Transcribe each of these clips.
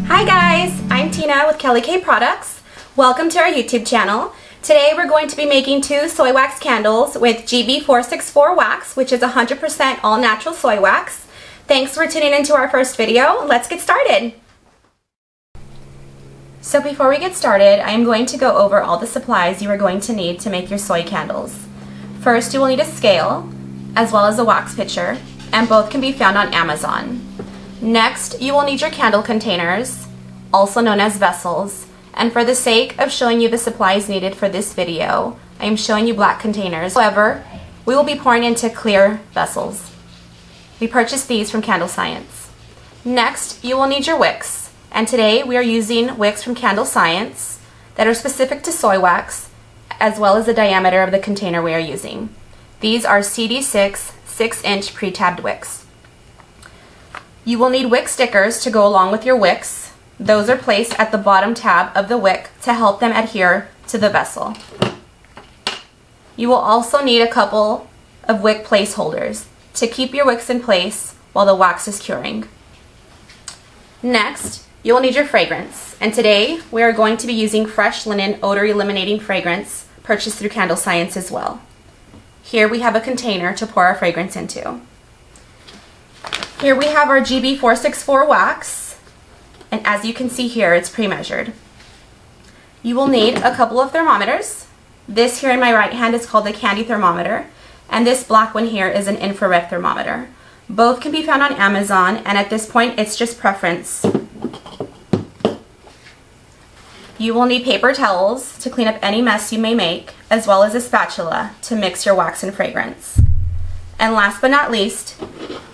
Hi guys, I'm Tina with Cali-Kay products. Welcome to our YouTube channel. Today we're going to be making 2 soy wax candles with GB464 wax, which is 100% all natural soy wax. Thanks for tuning into our first video. Let's get started. So before we get started, I am going to go over all the supplies you are going to need to make your soy candles. First, you will need a scale as well as a wax pitcher, and both can be found on Amazon. Next, you will need your candle containers, also known as vessels, and for the sake of showing you the supplies needed for this video, I am showing you black containers. However, we will be pouring into clear vessels. We purchased these from Candle Science. Next, you will need your wicks, and today we are using wicks from Candle Science that are specific to soy wax, as well as the diameter of the container we are using. These are CD6 6-inch pre-tabbed wicks. You will need wick stickers to go along with your wicks. Those are placed at the bottom tab of the wick to help them adhere to the vessel. You will also need a couple of wick placeholders to keep your wicks in place while the wax is curing. Next, you will need your fragrance, and today we are going to be using Fresh Linen Odor Eliminating Fragrance purchased through Candle Science as well. Here we have a container to pour our fragrance into. Here we have our GB464 wax, and as you can see here, it's pre-measured. You will need a couple of thermometers. This here in my right hand is called the candy thermometer, and this black one here is an infrared thermometer. Both can be found on Amazon, and at this point, it's just preference. You will need paper towels to clean up any mess you may make, as well as a spatula to mix your wax and fragrance. And last but not least,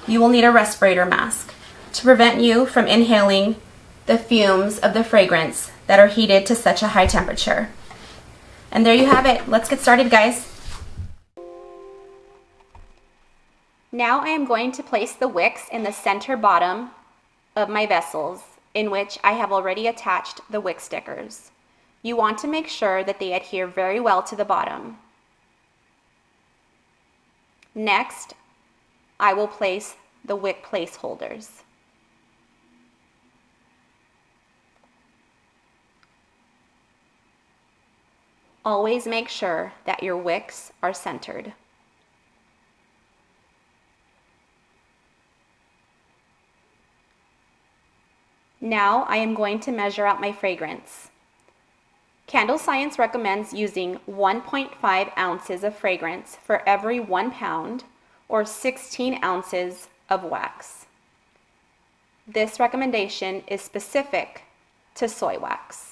you will need a respirator mask to prevent you from inhaling the fumes of the fragrance that are heated to such a high temperature. And there you have it. Let's get started, guys. Now I am going to place the wicks in the center bottom of my vessels, in which I have already attached the wick stickers. You want to make sure that they adhere very well to the bottom. Next, I will place the wick placeholders. Always make sure that your wicks are centered. Now I am going to measure out my fragrance. Candle Science recommends using 1.5 ounces of fragrance for every 1 pound or 16 ounces of wax. This recommendation is specific to soy wax.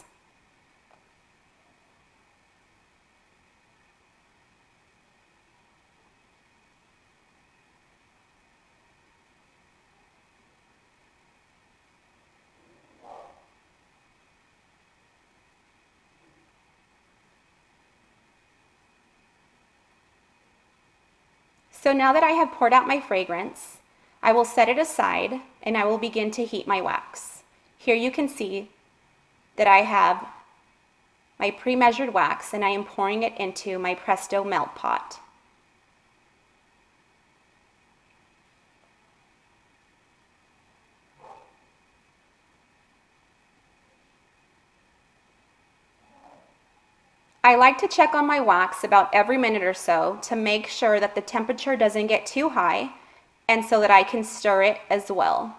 So now that I have poured out my fragrance, I will set it aside and I will begin to heat my wax. Here you can see that I have my pre-measured wax and I am pouring it into my Presto melt pot. I like to check on my wax about every minute or so to make sure that the temperature doesn't get too high and so that I can stir it as well.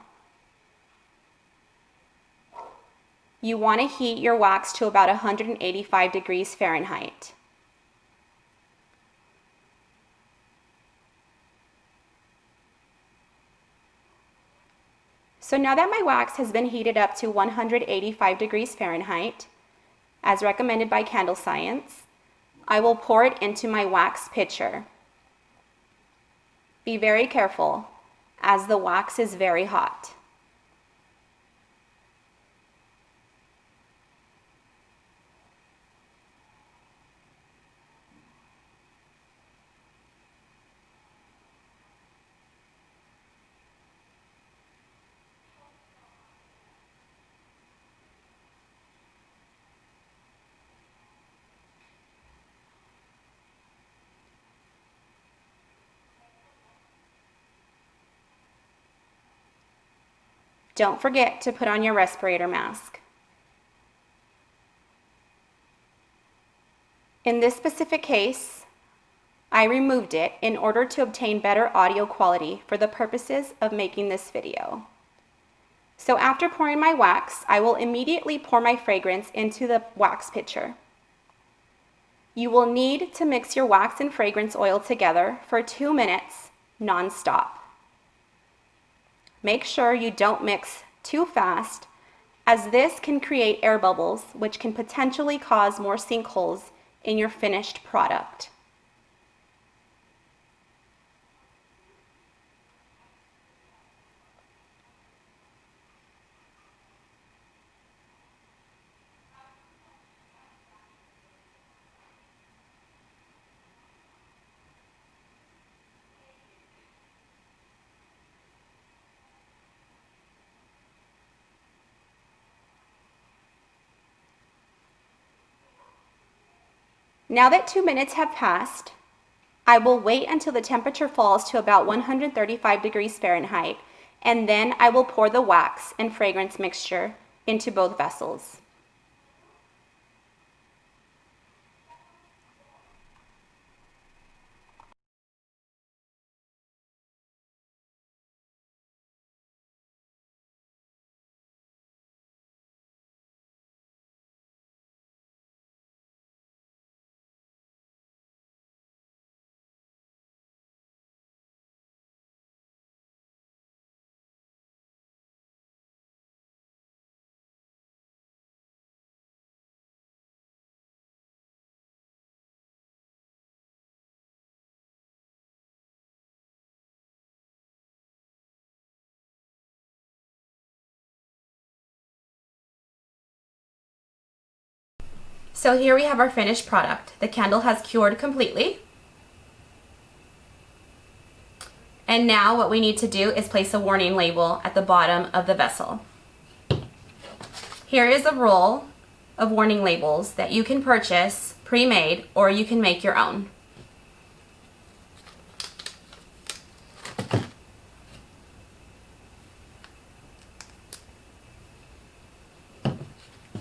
You want to heat your wax to about 185 degrees Fahrenheit. So now that my wax has been heated up to 185 degrees Fahrenheit, as recommended by Candle Science, I will pour it into my wax pitcher. Be very careful, as the wax is very hot. Don't forget to put on your respirator mask. In this specific case, I removed it in order to obtain better audio quality for the purposes of making this video. So after pouring my wax, I will immediately pour my fragrance into the wax pitcher. You will need to mix your wax and fragrance oil together for 2 minutes non-stop. Make sure you don't mix too fast, as this can create air bubbles, which can potentially cause more sinkholes in your finished product. Now that 2 minutes have passed, I will wait until the temperature falls to about 135 degrees Fahrenheit, and then I will pour the wax and fragrance mixture into both vessels. So here we have our finished product. The candle has cured completely. And now what we need to do is place a warning label at the bottom of the vessel. Here is a roll of warning labels that you can purchase pre-made, or you can make your own.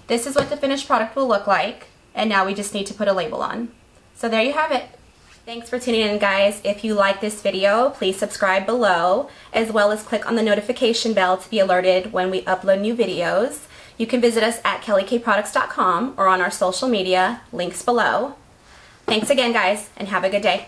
This is what the finished product will look like, and now we just need to put a label on. So there you have it. Thanks for tuning in, guys. If you like this video, please subscribe below, as well as click on the notification bell to be alerted when we upload new videos. You can visit us at Cali-Kay products.com or on our social media, links below. Thanks again, guys, and have a good day.